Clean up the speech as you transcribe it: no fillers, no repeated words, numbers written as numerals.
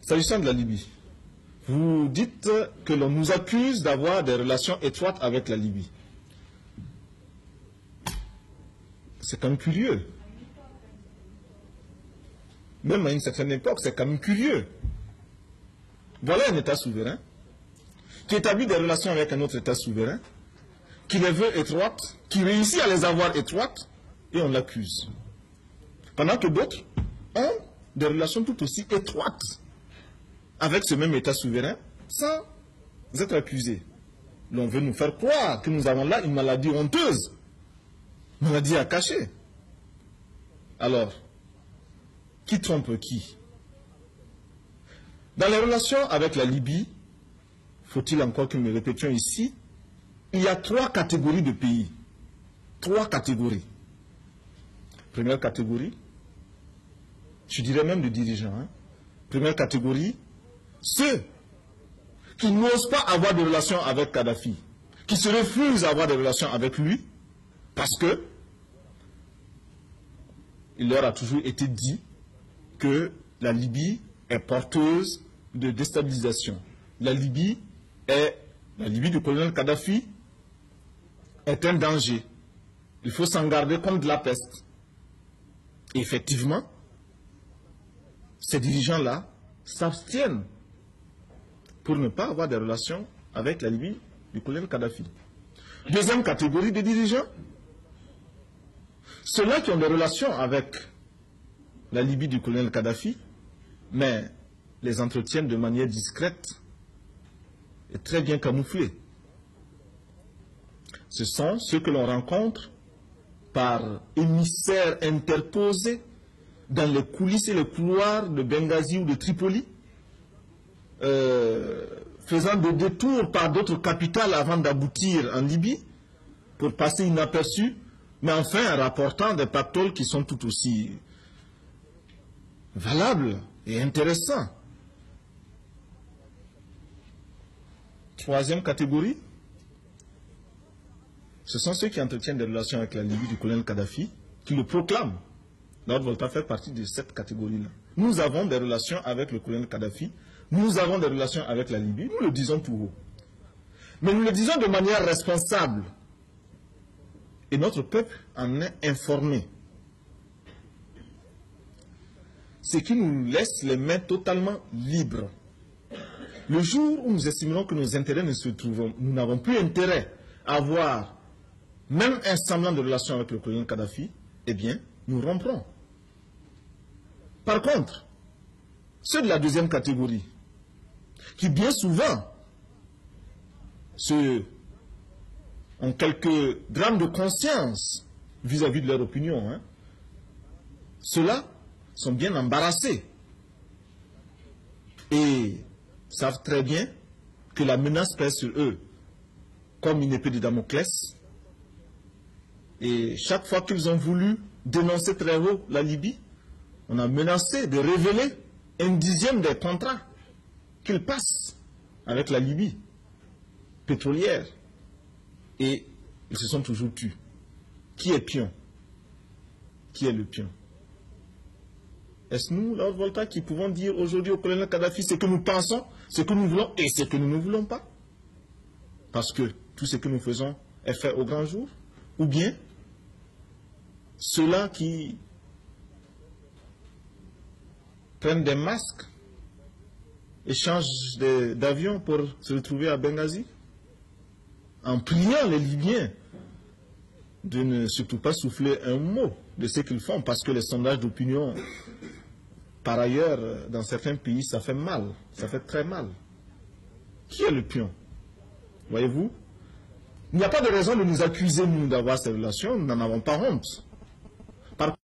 S'agissant de la Libye, vous dites que l'on nous accuse d'avoir des relations étroites avec la Libye. C'est quand même curieux. Même à une certaine époque, c'est quand même curieux. Voilà un État souverain qui établit des relations avec un autre État souverain, qui les veut étroites, qui réussit à les avoir étroites, et on l'accuse. Pendant que d'autres ont des relations tout aussi étroites avec ce même État souverain, sans être accusés. L'on veut nous faire croire que nous avons là une maladie honteuse, une maladie à cacher. Alors, qui trompe qui? Dans les relations avec la Libye, faut-il encore que nous le répétions ici, il y a 3 catégories de pays. 3 catégories. Première catégorie, je dirais même de dirigeants. Première catégorie, ceux qui n'osent pas avoir de relations avec Kadhafi, qui se refusent à avoir des relations avec lui, parce que il leur a toujours été dit que la Libye est porteuse de déstabilisation. La Libye du colonel Kadhafi est un danger. Il faut s'en garder comme de la peste. Et effectivement, ces dirigeants-là s'abstiennent pour ne pas avoir des relations avec la Libye du colonel Kadhafi. Deuxième catégorie de dirigeants, ceux-là qui ont des relations avec la Libye du colonel Kadhafi, mais les entretiennent de manière discrète et très bien camouflée. Ce sont ceux que l'on rencontre par émissaires interposés dans les coulisses et les couloirs de Benghazi ou de Tripoli, faisant des détours par d'autres capitales avant d'aboutir en Libye, pour passer inaperçus, mais enfin rapportant des pactoles qui sont tout aussi valables et intéressants. Troisième catégorie, ce sont ceux qui entretiennent des relations avec la Libye du colonel Kadhafi, qui le proclament. Lord Volta fait partie de cette catégorie-là. Nous avons des relations avec le colonel Kadhafi, nous avons des relations avec la Libye, nous le disons tout haut. Mais nous le disons de manière responsable. Et notre peuple en est informé. Ce qui nous laisse les mains totalement libres. Le jour où nous estimerons que nos intérêts ne se trouvent, nous n'avons plus intérêt à avoir même un semblant de relation avec le colonel Kadhafi, eh bien, nous romprons. Par contre, ceux de la deuxième catégorie, qui bien souvent ont quelques grammes de conscience vis-à-vis de leur opinion, ceux-là sont bien embarrassés et savent très bien que la menace pèse sur eux comme une épée de Damoclès. Et chaque fois qu'ils ont voulu dénoncer très haut la Libye, on a menacé de révéler 1/10 des contrats qu'ils passent avec la Libye pétrolière. Et ils se sont toujours tus. Qui est pion? Qui est le pion? Est-ce nous, Lord Volta, qui pouvons dire aujourd'hui au colonel Kadhafi ce que nous pensons, ce que nous voulons et ce que nous ne voulons pas? Parce que tout ce que nous faisons est fait au grand jour? Ou bien ceux-là qui prennent des masques et changent d'avion pour se retrouver à Benghazi, en priant les Libyens de ne surtout pas souffler un mot de ce qu'ils font, parce que les sondages d'opinion, par ailleurs, dans certains pays, ça fait mal, ça fait très mal. Qui est le pion? Voyez-vous? Il n'y a pas de raison de nous accuser, nous, d'avoir ces relations, nous n'en avons pas honte.